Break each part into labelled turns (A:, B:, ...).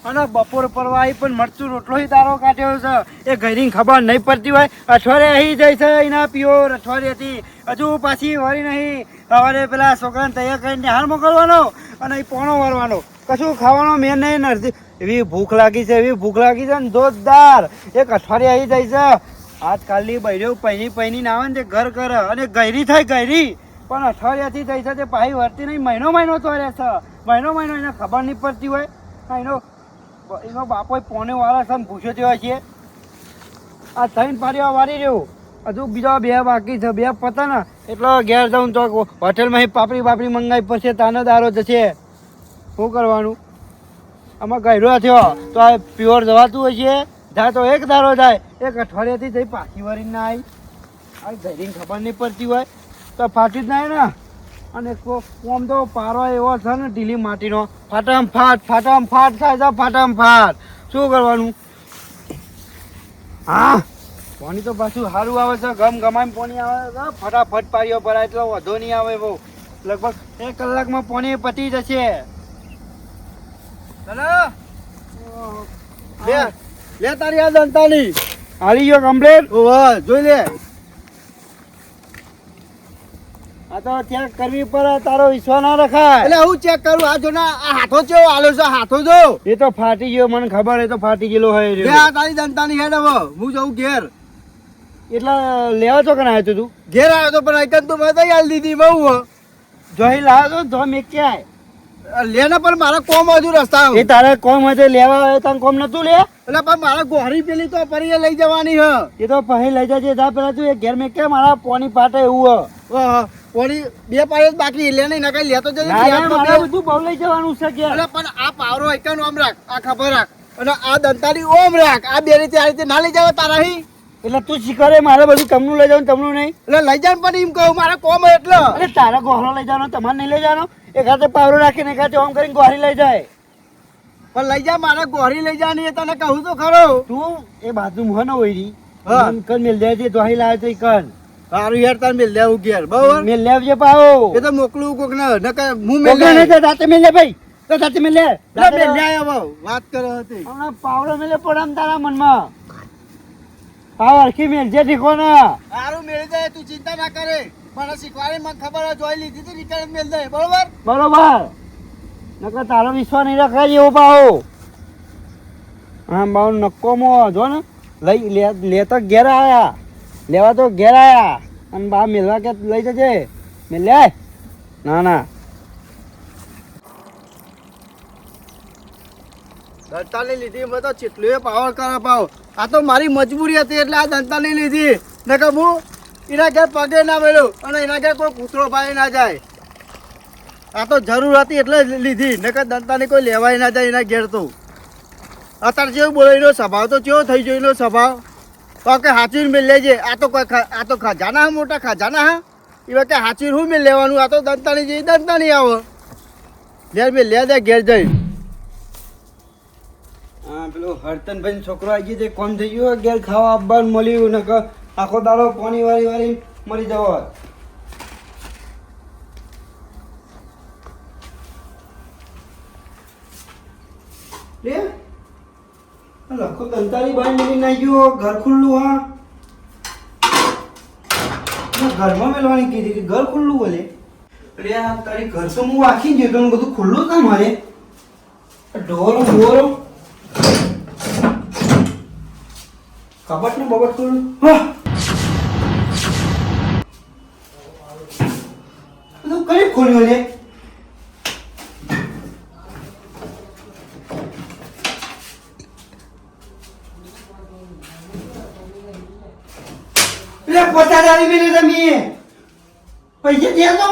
A: અને બપોર પરવા પણ મરચું રોટલો તારો કાઢ્યો છે એ ઘરની ખબર નહીં પડતી હોય અઠવાડિયે અહીં જાય છે એના પ્યોર અઠવાડિયેથી હજુ પાછી વળી નહીં સવારે પેલા છોકરાને તૈયાર કરીને નિહાળ મોકલવાનો અને એ પોણો વળવાનો કશું ખાવાનો મેં નહીં નથી એવી ભૂખ લાગી છે ને જોરદાર એક અઠવાડિયે અહીં જાય છે આજકાલની બૈરીઓ પૈની ના આવે ને તે ઘર કરે અને ગયરી થાય ગયરી પણ અઠવાડિયાથી જાય છે તે પાછી વળતી નહીં મહિનો તો રહે છે મહિનો એને ખબર નહીં પડતી હોય એનો બાપો પોને વાળા છે પૂછ્યો તેવા છે આ થઈને પાડ્યા વારી રહ્યું હજુ બીજા બે બાકી છે બે પતા ને એટલે ઘેર જાઉં તો હોટેલમાં પાપડી મંગાવી પડશે તાનો દારો જશે શું કરવાનું આમાં ગયરો થયો તો આ પ્યોર જવાતું હોય છે જાય તો એક દારો જાય એક અઠવાડિયાથી જઈ પાછી વળી ના આવી ઘરની ખબર નહીં પડતી હોય તો ફાટી જ નહીં ને અને કોમ તો પારો એવો છે ને ઢીલી માટીનો ફાટ થાય છે ફાટ શું કરવાનું હા પાણી તો પાછું સારું આવે છે ગમાઈને પાણી આવે છે ફટાફટ પાડીઓ ભરાય એટલે વધો નહીં આવે બહુ લગભગ 1 કલાકમાં પાણી પતી જશે લે તારી આ દંતાની હાલી ગયો કમ્પ્લેટ જોઈ લે આ તો ચેક કરવી પડે તારો વિશ્વાસ ના રખાય એટલે હું ચેક કરું આ જો ના આ હાથો ચેવો આલો છે હાથો જો એ તો ફાટી ગયો મને ખબર એ તો ફાટી ગયેલો હોય રે આ તારી દંતાની હેડ હવે હું જઉં ઘેર એટલે લેવા તો કને આવ્યો તું ઘેર આવ્યો તો પણ આઈકન તો મેં તો હાલ દીધી બહુ જોઈ લાવ્યો તો જો મેં ક્યાંય લેને પણ મારા કોમ હજુ રસ્તા એ તારે કોમ હજુ લેવા આવે તને કોમ નતું લે એટલે પણ મારા ગોહરી પેલી તો પરીએ લઈ જવાની હ એ તો પછી લઈ જજે જા પેલા તું એ ઘેર મેં કે મારા પોની પાટે એવું હ પોની બે પાડે બાકી લે નહીં નકાઈ લેતો જજે મારા બધું બહુ લઈ જવાનું છે ઘેર એટલે પણ આ પાવરો એકન ઓમ રાખ આ ખબર રાખ અને આ દંતારી ઓમ રાખ આ બે રીતે આ રીતે ના લઈ જાવ તારા હી એટલે તું શીખરે મારે બધું તમનું લઈ જાવ તમનું નહીં એટલે લઈ જાવ પણ એમ કહું મારા કોમ એટલે અરે તારા ગોહરો લઈ જવાનો તમારે નહીં લઈ જવાનો એક હાથે પાવરો રાખીને એક હાથે ઓમ કરીને ગોહરી લઈ જાય પણ લઈ જા મારે ગોહરી લઈ જવાની તને કહું તો ખરો તું એ બાજુમાં હોય રી કન મેલ દે છે દોહી લાવે તો કન સારું યાર તાર મેલ લેવું ઘેર બરાબર મેલ લેવજે પાવો એ તો મોકલું કોક ને નકર હું મેલ લે ને રાતે મેલ લે ભાઈ તો રાતે મેલ લે મેલ લે આવો વાત કરો હતી હમણાં પાવડો મેલે પડમ તારા મનમાં પાવ અરખી મેલ જે ઠીકો ના સારું મેળ જાય તું ચિંતા ના કરે મને શીખવાડી મને ખબર જોઈ લીધી તો રીટર્ન મેલ દે બરોબર નકર તારો વિશ્વાસ નહીં રખાય એવો પાવો હા બાવ નક્કો મો જો ને લઈ લે તો ઘેર આયા લેવા તો ઘેર આયા અને બા મેલવા કે લઈ જજે મેલ લે ના દંતાલી લીધી મેં તો ચેટલું પાવર કરે પાવ આ તો મારી મજબૂરી હતી એટલે આ દંતાલી લીધી નકર હું એના ઘેર પગે ના મેળ્યો અને એના ઘેર કોઈ કૂતરો ભાઈ ના જાય આ તો જરૂર હતી એટલે લીધી નકર દંતાની કોઈ લેવાય ના જાય એના ઘેર તો અત્યારે જેવું બોલે એનો સ્વભાવ તો કેવો થઈ ગયો એનો સ્વભાવ તો કે હાચીને મેળ લેજે આ તો ખજાના મોટા ખજાના હા એ કે હાચીને હું મેળ લેવાનું આ તો દંતાની જેવી દંતાની આવે ઘેર મેળ લે દે ઘેર જઈ હા પેલો હરતનભાઈ છોકરો આવી ગયો કોમ થઈ ગયો ઘેર ખાવા આપવાનું મળ્યું ને આખો દાડો પાણી વાળી મરી જવા લખો દંતારી બાર મેલી નાખ્યો ઘર ખુલ્લું હા ઘરમાં મેળવાની કીધી ઘર ખુલ્લું બોલે અરે આ તારી ઘર તો હું આખી ગયો તો બધું ખુલ્લું કામ મારે ઢોરો કબટ ને બબટ ખુલ્લું કઈ ખોલ્યું લે પોતાની મેલે તમે પૈસા દે તો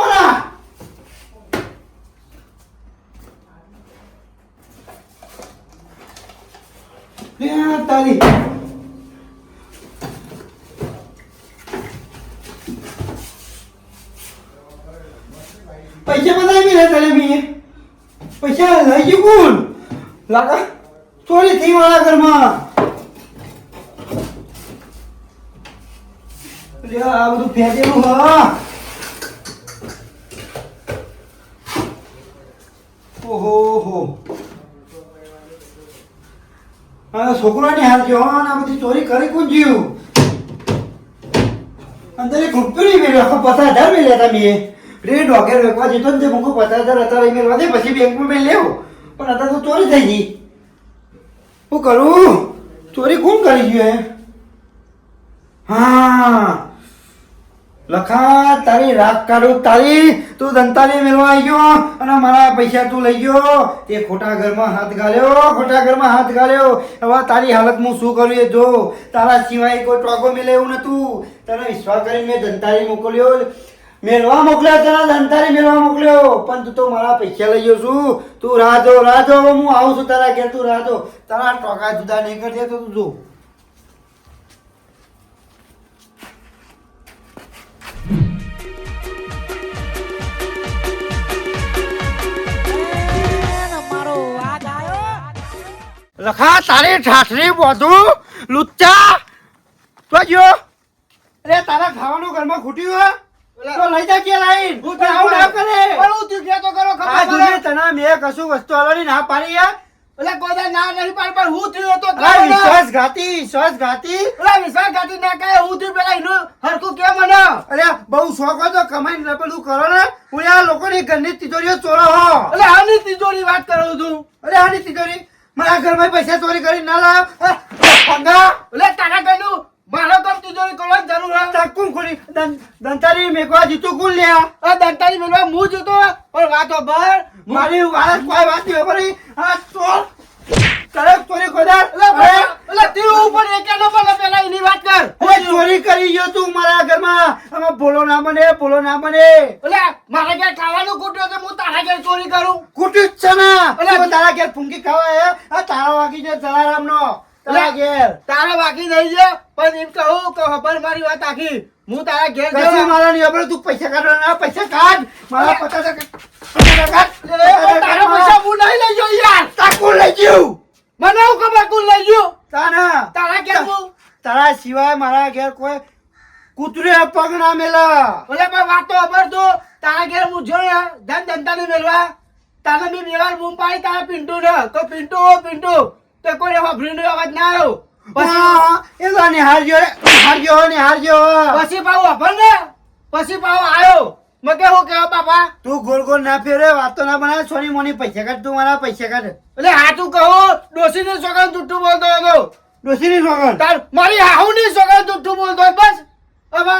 A: મને તારી પૈસા બધા મેં તને મી પૈસા લઈ ગયું કોણ લાગા ચોરી થઈ મારા ઘરમાં આ બધું ફેંકેલું હા ઓહો હો આ છોકરાની હાલ જો આ બધી ચોરી કરી કોણ જીવ અંદર એક રૂપિયો નહીં મેળવ્યો 50,000 મેળવ્યા હતા મેં રેડ વગેરે વેકવા જતો ને તે મૂકો 50,000 અત્યારે મેળવા દે પછી બેંકમાં મેં લેવો પણ અત્યારે તો ચોરી થઈ ગઈ શું કરું ચોરી કોણ કરી ગયું હા લખા તારી રાત કાઢું તારી તું દંતાલી મેળવા આવી ગયો અને મારા પૈસા તું લઈ ગયો તે ખોટા ઘરમાં હાથ ગાલ્યો હવે તારી હાલત હું શું કરું એ જો તારા સિવાય કોઈ ટોકો મેલે એવું નતું તને વિશ્વાસ કરીને મેં દંતાલી મોકલ્યો મેળવા મોકલ્યો તને દંતાલી મેળવા મોકલ્યો પણ તું તો મારા પૈસા લઈ ગયો છું તું રાહ જો હું આવું છું તારા ઘેર તું રાહ જો તારા ટોકા જુદા નહીં કરજે તો તું જો લખા તારી ઠાઠરી બધું લુચ્ચા તો જો અરે તારા ખાવાનું ઘરમાં ખૂટ્યું તો લઈ જા કે લાઈન હું તો આવું ના કરે પણ હું તું કે તો કરો ખબર આ દુનિયા તને મે કશું વસ્તુ આલવાની ના પાડી યાર એટલે કોઈ ના નહીં પાડ પણ હું થયો તો વિશ્વાસઘાતી એટલે વિશ્વાસઘાતી ના કહે હું થયું પેલા એનું હરકું કે મને અરે બહુ શોખ હોય તો કમાઈને પેલું કરો ને હું આ લોકોની ઘરની તિજોરીઓ ચોરો હો એટલે આની તિજોરી વાત કરું છું અરે આની તિજોરી મારા ઘરમાં પૈસા ચોરી કરી ના લાવ પંગા એટલે તારા ઘરનું મારો તો તિજોરી કરવાની જરૂર હે કોણ ખોલી દંતારી મેકવા જીતું કોણ લ્યા આ દંતારી મેકવા હું જીતો પણ વાતો ભર મારી વાત કોઈ વાત નહીં પડી આ ચોર તારે ચોરી ખોદા એટલે તી ઉપર એક નંબર પેલા એની વાત કર હું ચોરી કરી ગયો તું મારા ઘરમાં આમાં બોલો ના બને એટલે મારા ઘેર ખાવાનું કૂટ્યો તો હું તારા ઘેર ચોરી કરું કૂટ્યું જ છે ને એટલે તારા ઘેર ફૂંકી ખાવા આ તારા વાગી છે જલારામ નો તારા ઘેર તારા વાગી નહીં છે પણ એમ કહું કે ખબર મારી વાત આખી હું તારા ઘેર જઉં મારા નહીં આપણે તું પૈસા કાઢવાના પૈસા કાઢ મારા 50,000 તારા પૈસા હું નહીં લઈ જાઉં યાર તા કોણ લઈ ગયું મને હું ખબર કોણ લઈ ગયું તારા ઘેર હું તારા સિવાય મારા ઘેર કોઈ કૂતરે પગ ના મેલા ઓલે પણ વાતો ખબર તો તારા ઘેર હું જોયા ધંધાની મેળવા તારે મેં મેળવા બૂમ પાડી તારા પિન્ટુ ને તો પિન્ટુ તો કોઈ ભીંડો અવાજ ના આવ્યો પછી એ તો હારજો પછી પાવ અભર ને પછી પાવ આવ્યો મકે હું કેવા બાપા તું ગોળ ના ફેરે વાતો ના બનાવે સોની મોની પૈસા કાઢ તું મારા પૈસા કાઢ એટલે હાચું કહું ડોસીની સોગન જુઠ્ઠું બોલતો હતો ડોસીની સોગન તાર મારી હાહુની સોગન જુઠ્ઠું બોલતો બસ હવે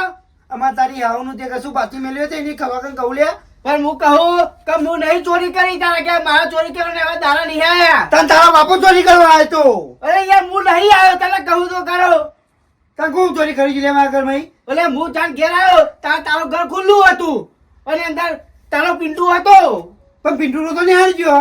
A: અમાર તારી હાહુનું તે કશું પાછી મેલ્યો છે એની ખબર કન કહું લે પણ હું કહું કે હું નહીં ચોરી કરી તારા કે મારા ચોરી કરવાને એવા દાડા નહીં આયા તને તારા બાપો ચોરી કરવા આવ્યો તો અરે યાર હું નહીં આવ્યો તને કહું તો કરો તને કોણ ચોરી કરી લે મારા ઘરમાં એટલે હું તાર ઘેર આવ્યો તારું ઘર ખુલ્લું હતું અને અંદર તારો પિન્ટુ હતો પણ પિન્ટુ નો તો નહીં હારજો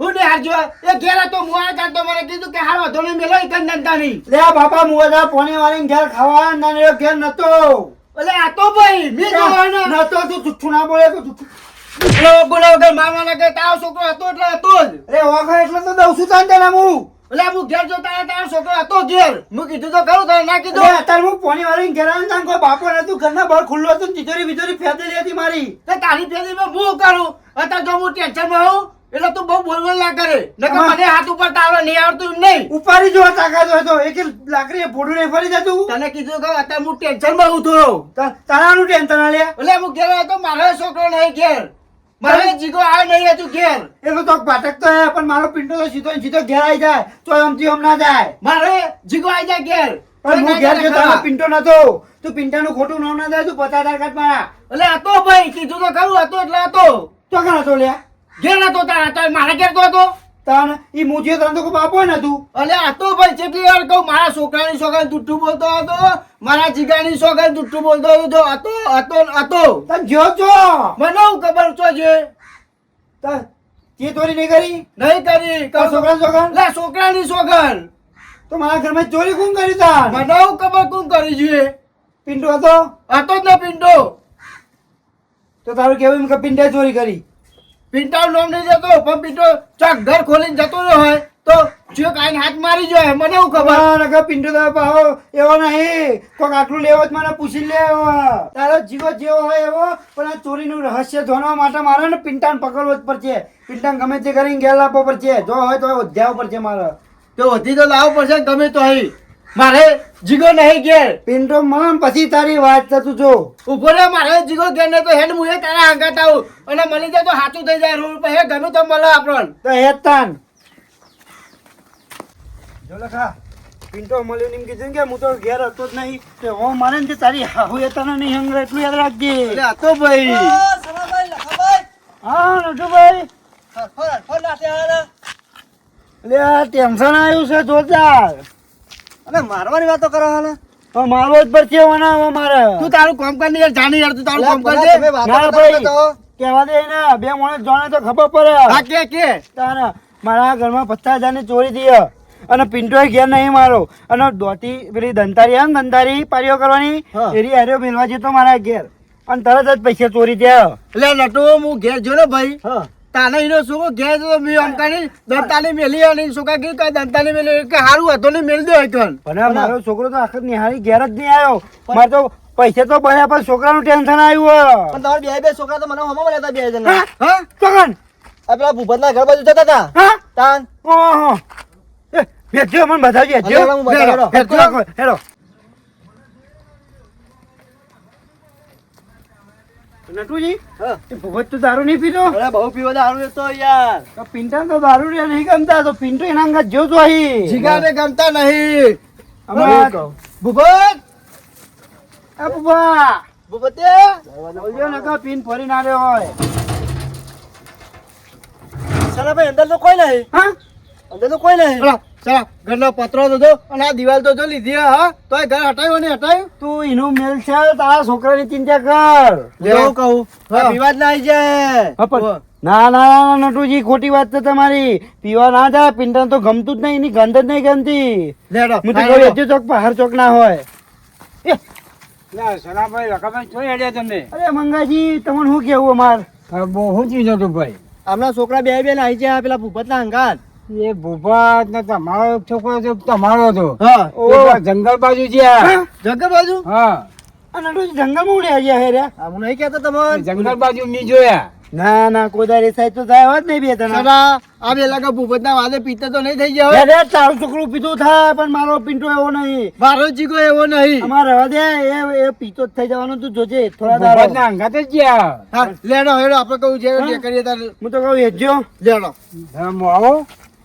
A: હું નહીં હારજો એ ઘેર હતો હું આવ્યો તો મને કીધું કે હાર વધો નહીં મેલો એક નંતા નહીં લે બાપા મુવા પોને વાળી ઘેર ખાવા ના ઘેર નતો એટલે આ તો ભાઈ મે જોવાનો નતો તું જુઠ્ઠું ના બોલે તો બોલો કે મારવાના કે તારો છોકરો હતો એટલે હતો જ અરે ઓખા એટલે તો દઉં છું તાન તેના હું એટલે હું ઘેર જો તારો છોકરો હતો ઘેર હું કીધું તો ખરું તારે ના કીધું અત્યારે હું પોની વાળી ઘેર આવ્યો તાન કોઈ બાપો નતું ઘરના બહાર ખુલ્લું હતું તિજોરી ફેદેલી હતી મારી તે તારી ફેદેલીમાં હું કરું અત્યારે જો હું ટેન્શનમાં હોઉં એટલે તું બહુ બોલ ના કરે નકર મને હાથ ઉપર તાવડે નહીં આવડતું એમ નહીં ઉપાડી જો તાકાત હોય તો એક લાકડી ફોડું નહીં ફરી જતું તને કીધું કે અત્યારે હું ટેન્શનમાં હું થોડો તારાનું ટેન્શન લે એટલે હું ઘેર હતો મારો છોકરો નહીં ઘેર મારે જીગો આવે નહીં હતું ઘેર એનો તો પાટક તો હે પણ મારો પિન્ટો તો સીધો ઘેર આવી જાય તો આમથી આમ ના જાય મારે જીગો આવી જાય ઘેર પણ હું ઘેર જો તારો પિન્ટો નતો તું પિન્ટાનું ખોટું નામ ના જાય તું 50,000 કાઢ મારા એટલે હતો ભાઈ કીધું તો ખરું હતો એટલે હતો તો કાં હતો લ્યા ઘેર નતો તારા મારા ઘેર તો હતો તાન ઈ મુજે તને તો બાપો ન હતું અલે આ તો ભાઈ કેટલી વાર કહું મારા છોકરાની સોગન જુઠ્ઠું બોલતો હતો મારા જીગાની સોગન જુઠ્ઠું બોલતો હતો હતો તને જો મને ખબર છો જે તે ચોરી નહીં કરી છોકરાની સોગન લે છોકરાની સોગન તો મારા ઘરમાં ચોરી કોણ કરી તા મને ખબર કોણ કરી જોઈએ પિન્ટો હતો જ ને પિન્ટો તો તારું કેવું એમ કે પિંટે ચોરી કરી? પિંટાનું નામ નહીં દેતો પણ પિંટો ચાક ઘર ખોલીને જતો રહ્યો હોય તો જો કાઈને હાથ મારી જાય મને એવું ખબર નકર પિંટો તો પાહો એવો નહીં કોક આટલું લેવો જ મને પૂછી લે તારો જીવો જેવો હોય એવો પણ આ ચોરીનું રહસ્ય જાણવા માટે મારે ને પિંટાને પકડવો જ પડશે પિંટાને ગમે તે કરીને ઘેર લાવવો પડશે જો હોય તો વધ્યાવો પડશે મારે તો વધી તો લાવવો પડશે ગમે તો અહીં મારે જીગો નહીં ઘેર પિંટો મને પછી તારી વાત થતું જો ઉભો રે મારે જીગો ઘેર નહીં તો હેડ હું એ તારા આઘાત આવું અને મળી જાય તો સાચું થઈ જાય રોડ પર હે ગમે તો મળે આપણને તો હેડ તાન જો લખા પિંટો મળ્યો ને એમ કીધું કે હું તો ઘેર હતો જ નહીં તે હો મારે ને તારી હાહુ એ તને નહીં હંગરે એટલું યાદ રાખજે એટલે હતો ભાઈ સરાભાઈ લખાભાઈ હા નટુભાઈ ફોન નાખે આને એટલે આ ટેન્શન આવ્યું છે જોરદાર અને મારવાની વાતો કરો હાલે તો મારવો જ પડશે હવે મારે તું તારું કામ કર ને યાર જાણી યાર તું તારું કામ કરજે ના ભાઈ કહેવા દે ને બે માણસ જાણે તો ખબર પડે હા કે તારા મારા ઘરમાં 50,000 ની ચોરી થઈ અને પિંટો ઘેર નહીં મારો અને દોતી પેલી દંતારી આવે ને દંતારી પારીઓ કરવાની એરી હાર્યો મેળવા જતો મારા ઘેર અને તરત જ પૈસા ચોરી થયા એટલે નટુ હું ઘેર જો ને ભાઈ તાને એનો છોકરો ઘેર તો મેં અમકાની દંતાલી મેલી અને છોકરા કીધું કઈ દંતાલી મેલી કે સારું હતો ને મેળ દો એકન પણ મારો છોકરો તો આખર નિહાળી ઘેર જ નહીં આવ્યો મારે તો પૈસા તો ભર્યા પણ છોકરાનું ટેન્શન આવ્યું પણ તમારે બે છોકરા તો મને હમો મળ્યા હતા બે જણા હા ચોકન આ પેલા ભૂપતના ઘર બાજુ જતા હતા હા તાન ઓહો ભેજો મને બતાવજે ભેજો હેરો નટુજી ભૂપત તો દારૂ નહીં પીતો અરે બહુ પીવો દારૂ તો યાર તો પિંટા તો દારૂ રે નહીં ગમતા તો પિંટો એના અંગત જો તો અહીં જીગાને ગમતા નહીં ભૂપત આ બુબા ભૂપતે બોલ્યો નકા પિન ફરી ના રહ્યો હોય સાલા ભાઈ અંદર તો કોઈ નહીં હા અંદર તો કોઈ નહીં ચલા ઘરનો પતરો તો જો અને આ દિવાલ તો જો લીધી હા તોય ઘર હટાવ્યો ને હટાવ્યું તું એનું મેલ છે તારા છોકરાની ચિંતા કર લેવું કહું વિવાદ ના આવી જાય ના ના નટુજી ખોટી વાત છે તમારી પીવા ના જાય પિંટા તો ગમતું જ નહીં એની ગંધ જ નહીં ગમતી લેડો હું તો કોઈ હજુ ચોક બહાર ચોક ના હોય સનાભાઈ રકાભાઈ જોઈ હેડ્યા તમને અરે મંગાજી તમને શું કેવું અમાર બહુ શું ચીજ હતું ભાઈ હમણાં છોકરા બે આવી ગયા પેલા ભૂપત ના અંગાત એ ભૂપત ને તમારો છોકરો તમારો હતો જંગલ બાજુ જંગલ બાજુ હા જંગલ માં ઉડ્યા ગયા હે રે હું નહીં કેતો તમારે જંગલ બાજુ મી જોયા ના ના કોઈ દારી સાહેબ તો થાય હોત નહીં બે તને આ બે લાગે ભૂપત ના વાદે પીતે તો નહીં થઈ ગયા અરે તારું છોકરું પીતું થાય પણ મારો પિંટો એવો નહીં મારો જીગો એવો નહીં અમારે રહેવા દે એ પીતો જ થઈ જવાનું તું જોજે થોડા દાડા ના અંગાત જ ગયા હા લેડો હેડો આપણે કહું જે કરીએ તાર હું તો કહું હેજો લેડો હું આવો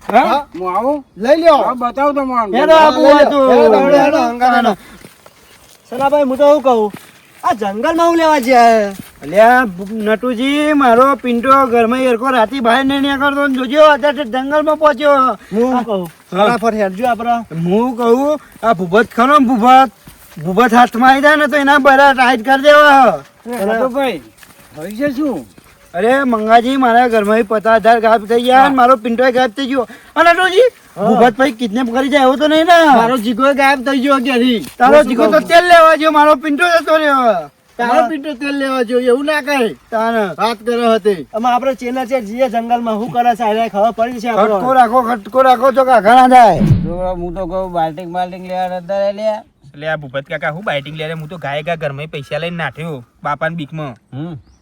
A: હા હું આવું લઈ લ્યો બતાવ તો મને હેડો આપું તો હેડો અંગાત સલાભાઈ હું તો એવું કહું આ જંગલમાં હું લેવા જાય અલ્યા નટુજી મારો પિંટો ઘરમાં એરકો રાતી બહાર નહીં નીકળતો જોજો અત્યારે જંગલમાં પહોંચ્યો હું કહું ફટાફટ હેરજો આપડે હું કહું આ ભૂપત ખરો ભૂપત હાથમાં આવી જાય ને તો એના બરા ટાઈટ કરી દેવા ભાઈ હોય છે શું અરે મંગાજી મારા ઘરમાં 50,000 ગાયબ થઈ ગયા મારો પિંટો ગાયબ થઈ ગયો અને નટુજી ભૂપત ભાઈ કિડનેપ કરી જાય એવું તો નહીં ને મારો જીગો ગાયબ થઈ ગયો ક્યાંથી તારો જીગો તો તેલ લેવા ગયો મારો પિંટો જતો રહ્યો તારો પિંટો તેલ લેવા ગયો એવું ના કહે તારે વાત કરે હતી આમાં આપણે ચેનલ છે જીએ જંગલમાં શું કરે છે એને ખબર પડી છે ખટકો રાખો તો કાકા ના જાય હું તો કહું બાલ્ટિંગ લેવા અંદર લે એટલે આ ભૂપત કાકા હું બાલ્ટિંગ લે હું તો ગાય ઘરમાં પૈસા લઈને નાઠ્યો બાપાની બીકમાં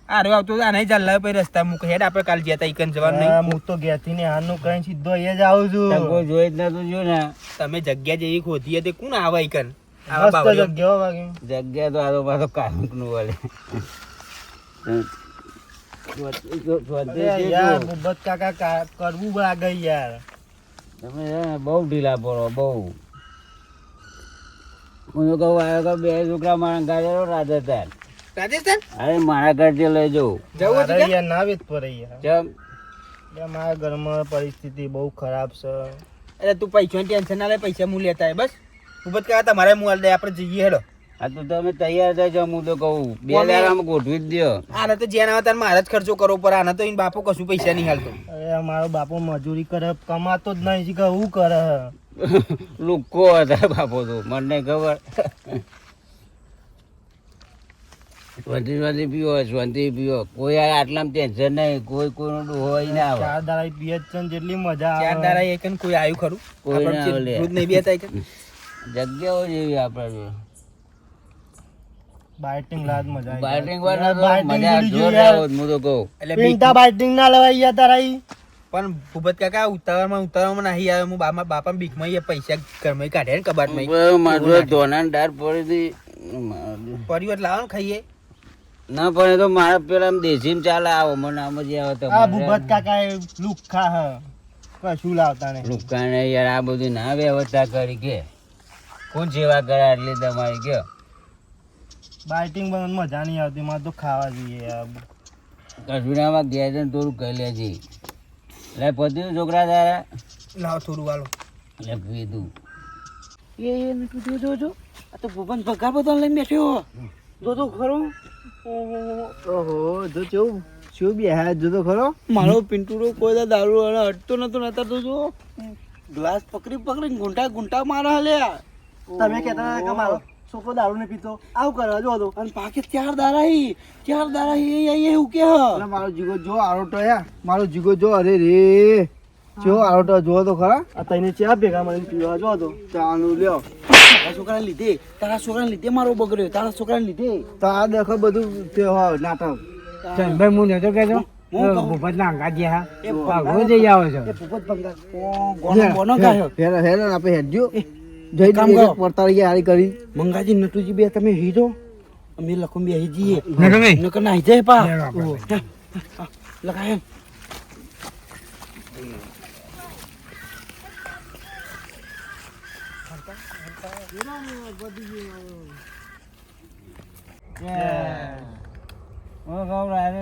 A: આરે આવતો નહીં ચાલ પછી રસ્તા મુક હેડ આપણે કાલ જતા ઈકન જવાનું નહીં હું તો ઘેરથી ને હારનું કઈ સીધો એ જ આવું છું કોઈ જોઈ જ નતું જો ને તમે જગ્યા જેવી ખોદી હતી કોણ આવા ઈકન આવા જગ્યા તો આરો પાછો કામક નું વાલે યાર મુબત કાકા કરવું લાગે યાર તમે બહુ ઢીલા પડો બહુ હું તો કહું આવ્યો બે છોકરા મારા ગાડેલો રાજસ્થાન અરે મારા ઘર લઈ જવું ના વેત પડે યાર મારા ઘરમાં પરિસ્થિતિ બહુ ખરાબ છે અરે તું પૈસા ટેન્શન ના લે પૈસા હું લેતા બસ ભૂપત કાકા તમારે હું દે આપણે જઈએ હેડો હા તો તમે તૈયાર થઈ જાઓ હું તો કહું 2,000 ગોઠવી જ દો આને તો જ્યાં આવે ત્યારે મારે જ ખર્ચો કરવો પડે આને તો એનો બાપો કશું પૈસા નહીં હાલતો અરે મારો બાપો મજૂરી કરે કમાતો જ નહીં કે હું કરે લુકો હતા બાપો તો મને ખબર
B: શાંતિ પીવો શાંતિ પીવો કોઈ આટલામાં ટેન્શન નહીં કોઈ કોઈનું હોય ના આવે
A: ચાર દાડા પીએ જ છે ને જેટલી મજા આવે
C: ચાર દાડા એક કોઈ આવ્યું ખરું
B: કોઈ ના આવે લે.
C: દૂધ નહીં બેતા એક
B: જગ્યાઓ જેવી આપણે
A: બાઇટિંગ લાદ મજા આવી
B: બાઇટિંગ વાળા તો
A: બાઇટિંગ
B: મજા
A: જોડી
B: જોર
A: યાર.
B: આવો હું તો કહું
C: એટલે
A: પિંટા બાઇટિંગ ના લવાઈ ગયા તારા ઈ.
C: પણ ભૂપત કાકા ઉતાવળમાં નહીં આવ્યો હું બાપા બીકમાં એ પૈસા ઘરમાં કાઢ્યા ને કબાટમાં
B: મારું ધોના ડાર પડી
C: પરિવાર લાવો ને ખાઈએ
B: ના પડે તો મારા પેલા દેશી ચાલે આવો મને આમ જ આવે
A: આ ભૂપત કાકા એ લુખ્ખા હ કશું લાવતા નહીં
B: લુકાને યાર આ બધું ના વ્યવસ્થા કરી કે કોણ સેવા કરે આટલી તમારી કે
A: બાઇટિંગ પણ મજા નહીં આવતી મારે તો ખાવા જોઈએ યાર.
B: કસુરામાં ગયા છે ને થોડું કહી લેજે લે પત્યું છોકરા તારા
C: લાવો થોડું વાલો
B: લે પીધું
C: જો આ તો ભૂપત પગાર બધો લઈને બેઠ્યો જો ખરો
A: ઓહો જો કેવું શું બે હા જો તો ખરો
C: મારો પિન્ટુડો કોઈ દારૂ અને હટતો નતો નતા તો જો ગ્લાસ પકડીને ગુંટા મારે હલ્યા
A: તમે કહેતા હતા કે મારો છોકરો દારૂ નહીં પીતો આવું કરવા જો તો
C: અને પાકે ચાર દાડા એવું કે
A: અને મારો જીગો જો આરોટો યા મારો જીગો જો અરે રે જો આરોટો જો તો ખરા આ તઈને ચા ભેગા મળીને પીવા જો તો ચાનું લ્યો
C: તારા છોકરાને લીધે મારો બગડ્યો તારા છોકરાને લીધે
A: તો આ દેખો બધું તે હોય નાટક ભાઈ હું નતો કહેતો ભૂપત ના અંગા ગયા
C: એ
A: ભાગવો જઈ આવો છો
C: એ ભૂપત પંગા ગોનો કાયો
A: હેરો આપણે હેડજો જઈ
C: કામ કરો.
A: પડતાળી હારી કરી
C: મંગાજી નટુજી બે તમે હીરો અમે લખો બે હીજીએ
A: નકમે?
C: નકર નાહી જાય પા
A: લે બાપા.
C: લગાય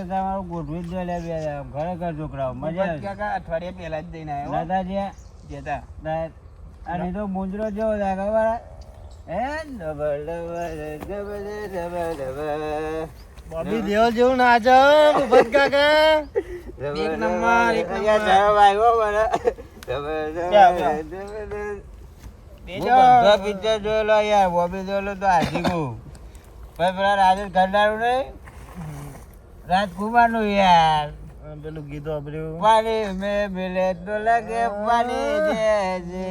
B: તમારું ગોઠવી જ દો લે બે ખરેખર છોકરાઓ મજા આવે
C: કાકા અઠવાડિયા પહેલા જ જઈને આવ્યો
B: દાદા જ્યાં
C: જતા
B: અને તો મુંજરો જેવો છે ખબર હે double double double double
A: Bobby Deol જેવું ના જાવ ભૂપત કાકા
C: એક નંબર
B: આવ્યો મને બધા પિક્ચર જોયેલો યાર બોબી જોયેલો તો હાજી ગયું ભાઈ પેલા રાજેશ ખંડારું નહીં રાજકુમાર નું યાર
A: પેલું ગીતો વાપર્યું
B: पानी में मिले तो लगे पानी जैसे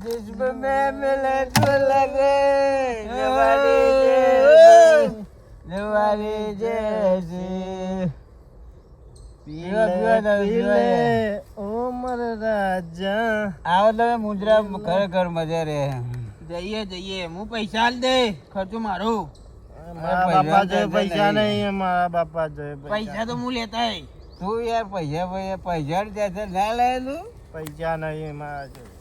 B: जिस्म में मिले तो लगे जवानी जैसी
A: ઓ મારા રાજા
B: આવો તમે મુદ્રા ખરેખર મજા રે
C: જઈએ હું પૈસા આલ દે ખર્ચો મારો
A: મારા બાપા જોડે પૈસા નહીં મારા બાપા જોડે
C: પૈસા તો હું લેતા હે
B: તું યાર પૈસા ટેન્શન ના લે તું
A: પૈસા નહીં મારા જોડે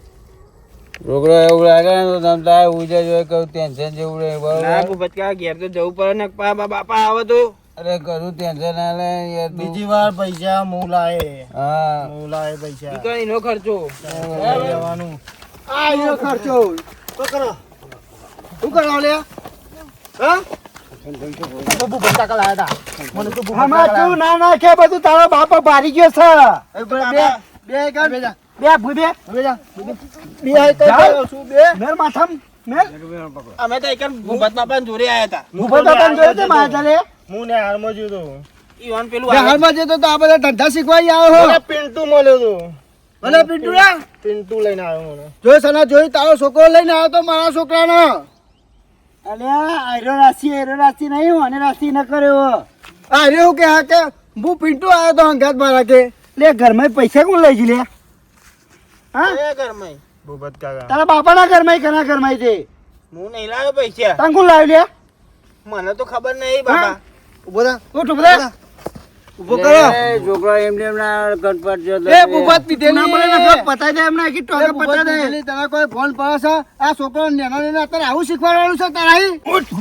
B: છોકરો એવું લાગે ને તો તમે તારે ઉજે જોઈએ કહું ટેન્શન જેવું રહે
C: ના
B: બરોબર
C: ભૂપત કાકા ઘેર તો જવું પડે ને બાપા આવે તો
B: અરે કરું ટેન્શન ના લે યાર તું.
A: બીજી વાર પૈસા હું લાવે
B: હા
A: હું લાવે પૈસા
C: એનો ખર્ચો
A: લેવાનું આ એનો ખર્ચો તો કરો શું કરો લે હા ભૂપત કાકા લાયા હતા મને તો ભૂપત તું ના નાખે બધું તારો બાપા ભારી ગયો છે બે કર બે ભૂબે બે શું બે મેર માથામ મેર
C: અમે તો એક ભૂપત બાપા જોડે આયા હતા
A: ભૂપત બાપા જોડે તે માથા લે હું ને હારમાં જો તો
C: ઈવન પેલું
A: બે હારમાં જતો તો આ બધા ધંધા શીખવાઈ આવ્યો હો પિન્ટુ મળ્યો તો મને પિન્ટુ ના પિન્ટુ લઈને આવ્યો મને જો સના જોઈ તારો છોકરો લઈને આવ્યો તો મારા છોકરાનો અલ્યા આયરો રાશિ નહીં અને રાશિ ન કર્યો અરે હું કે હા કે હું પિન્ટુ આવ્યો તો અંગાત મારા કે લે ઘરમાં પૈસા કોણ લઈ જી લે હા
C: એ ઘરમાં
A: ભૂપત કાકા તારા બાપાના ઘરમાં કના ઘરમાં છે
C: હું નહીં લાવ્યો પૈસા
A: તાન કોણ લાવી લે
C: મને તો ખબર નહીં બાપા
A: ઉભો થા ઉઠ ઉભો થા ઉભો કરો
B: એ છોકરા એમને એમના કટપટ જો
A: એ ભૂપત પીધે ના મળે ને પતાઈ દે એમને આખી ટોકે પતાઈ દે તને કોઈ ફોન પડે છે આ છોકરો નેનો નેનો અત્યારે આવું શીખવાડવાનું છે તારા ઉઠ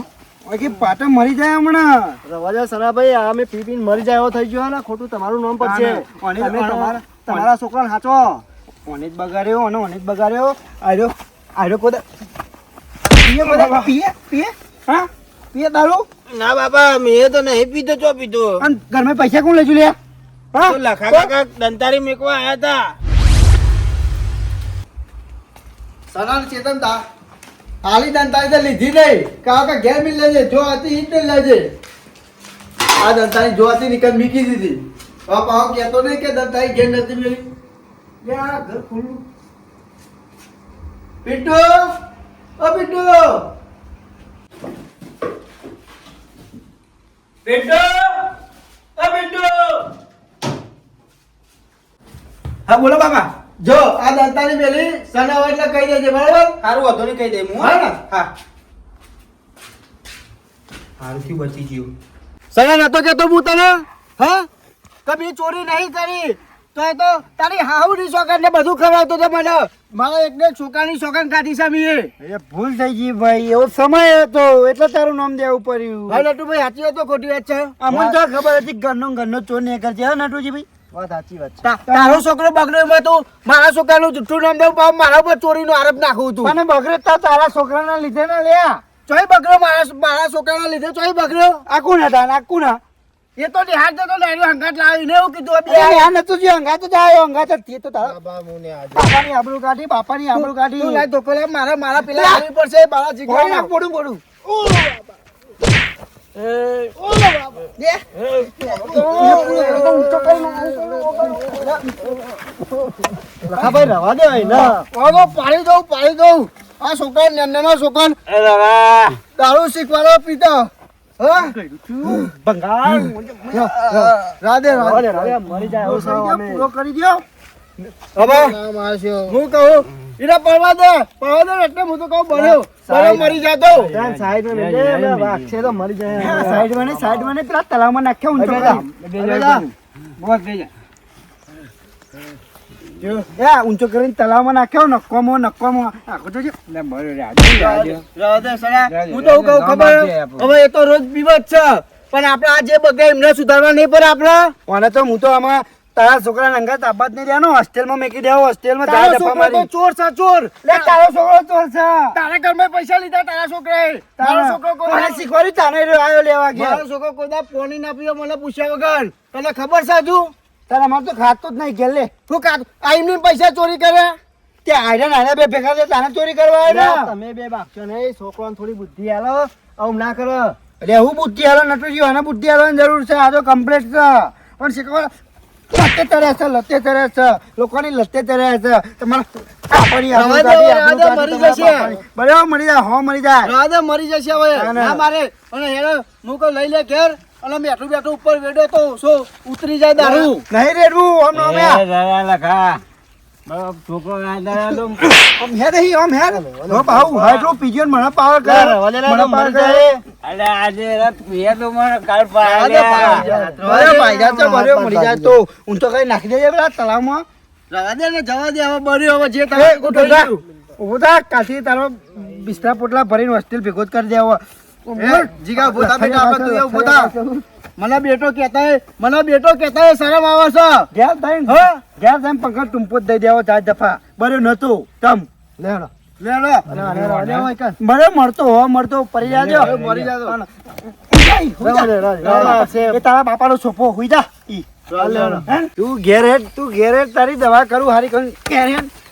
A: આખી પાટે મરી જાય હમણાં રવાજા સનાભાઈ આ મે પી પીને મરી જાય એવો થઈ ગયો ને ખોટું તમારું નામ પર છે તમે તમારા છોકરાને હાચો ઓને જ બગાડ્યો અને ઓને જ બગાડ્યો આર્યો કોદા પીએ હા પીએ દારૂ
C: ના બાપા મેં તો નહીં પીધો ચો પીધો
A: અને ઘરમાં પૈસા કોણ લઈ લે હા
C: તો લખા કાકા દંતારી મેકવા આયા હતા
A: સનાલ ચેતન તા હાલી દંતારી તો લીધી નહીં કાકા ઘેર મિલ લેજે જો હતી ઈટ ને લેજે આ દંતાની જોવાતી નીકળ મીકી દીધી હવે પાવ કહેતો નહીં કે દંતાની ઘેર નથી મેલી લે આ ઘર ખુલ્લું પિન્ટુ ઓ પિન્ટુ પિન્ટુ ઓ પિન્ટુ હા બોલો બાપા જો આ દંતાની મેલી સના હોય એટલે કહી દેજે બરાબર
C: સારું વાંધો નહીં કહી દે હું
A: હા ને
C: હા હાલથી બચી ગયો
A: સના નતો કેતો હું તને હા કભી ચોરી નહીં કરી તો એ તો તારી હાહુની સોગન ને બધું ખવડાવતો તો મને મારા એકને છોકરાની સોગન કાઢી છે મીએ
C: એ ભૂલ થઈ ગઈ ભાઈ એવો સમય હતો એટલે તારું નામ દેવું પડ્યું
A: હા નટુભાઈ સાચી વાત તો ખોટી વાત છે
C: અમને તો ખબર હતી ઘરનો ચોર નહીં કરજે હા નટુજી ભાઈ
A: વાત સાચી વાત છે તારો છોકરો બગડ્યો એમાં તું મારા છોકરાનું જુઠ્ઠું નામ દઉં પાછું મારા ઉપર ચોરીનો આરોપ નાખું તું
C: મને બગડે તારા છોકરાના લીધે ના લ્યા
A: ચોય બગડ્યો મારા છોકરાના લીધે ચોય બગડ્યો
C: આકું ના તાન આકું ના
A: એ તો નિહાળ તો લેનો હંગાટ લાવીને એવું કીધું
C: અરે આ નતું જે અંગાત જ આવ્યો અંગાત જ થી તો તારા બાપાની આબરૂ કાઢી બાપાની આબરૂ કાઢી
A: તું લાય ધોકો લે મારા પેલા આવી પડશે મારા જીગરા
C: નાખ પડું પડું
A: ભાઈ રવા દે પાડી દઉં આ છોકરા નાના છોકરા દારૂ શીખવાડો પીતા
C: બંગાળ
A: રાધે
C: મરી જાય પૂરો કરી દો
A: હવે હું કહું ઈરા પડવા દે એટલે હું તો કહું બળ્યો મરી જાતો
C: સાઈડ માં વાગશે તો મરી જાય સાઈડ માં પેલા તલાવમાં નાખ્યો ઊંચો કરીને તલાવમાં નાખ્યો નક્કોમો આખો તો
A: હું તો કહું ખબર હવે એ તો રોજ પીવત છે પણ આપડે આ જે બગે એમને સુધારવા નહીં પડે આપડે
C: અને તો હું તો આમાં તારા છોકરા નંગા તાબાત નહીં દેવાનો હોસ્ટેલમાં મેકી દેવો હોસ્ટેલમાં
A: તારો છોકરો તો ચોર છે ચોર
C: લે તારો છોકરો ચોર છે
A: તારા ઘરમાં પૈસા લીધા તારા છોકરાએ તારો છોકરો
C: મને શીખવાડ્યું તાને આવ્યો લેવા ગયા
A: મારો છોકરો કોદા પોણી ના પીયો મને પૂછ્યા વગર તને ખબર છે હજુ
C: તારા માર તો ખાતું જ નહીં ઘેર લે
A: શું ખાતું આ એમની પૈસા ચોરી કરે
C: તે આયરા બે ભેગા છે તાને ચોરી કરવા આવ્યા
A: તમે બે બાપશો નહીં છોકરાને થોડી બુદ્ધિ આલો આવું ના કરો
C: એટલે હું બુદ્ધિ આલો નટુજી આને બુદ્ધિ આલવાની જરૂર છે આ તો કમ્પ્લીટ છે પણ શીખવા લતે તરે છે લોકોની લતે તરે છે તમારા પાપડી
A: મરી જશે
C: બરાબર મરી જાય હો મરી જાય
A: રાધે મરી જશે હવે ના મારે અને હેડો હું કહું લઈ લે ઘેર અને બેઠું ઉપર વેડો તો શું ઉતરી જાય દારૂ
C: નહીં રેડવું આમ નો મે
B: લખા છોકરો
C: આમ હે નહીં આમ હે નો પાઉ હાઈડ્રો પીજન મને પાવર કરે મને પાવર કરે
B: અલે આજે રાત પીએ તો મને કાલ
C: બરે ભાઈ જા તો બરે મરી જાય તો હું તો કઈ નાખી દેજે પેલા તલાવમાં
A: રવા દે ને જવા દે હવે બર્યો હવે જે
C: એ ઉઠા ઉઠા કાથી તારો બિસ્તરા પોટલા ભરીને હોસ્ટેલ ભેગો જ કરી દેવો
A: જીગા ભૂતા બેટા આપણે તું એવું ભૂતા મને બેટો કહેતા શરમ આવે છે
C: ઘેર થઈને પંખા ટુંપો જ દઈ દેવો ચાર દફા બરે નતું તમ લેડો બરે મળતો પરી જાજો
A: મરી જાતો
C: એ તારા બાપાનો સોપો હુઈ જા તું ઘેર હેડ તારી દવા કરું હારી ઘેર હેડ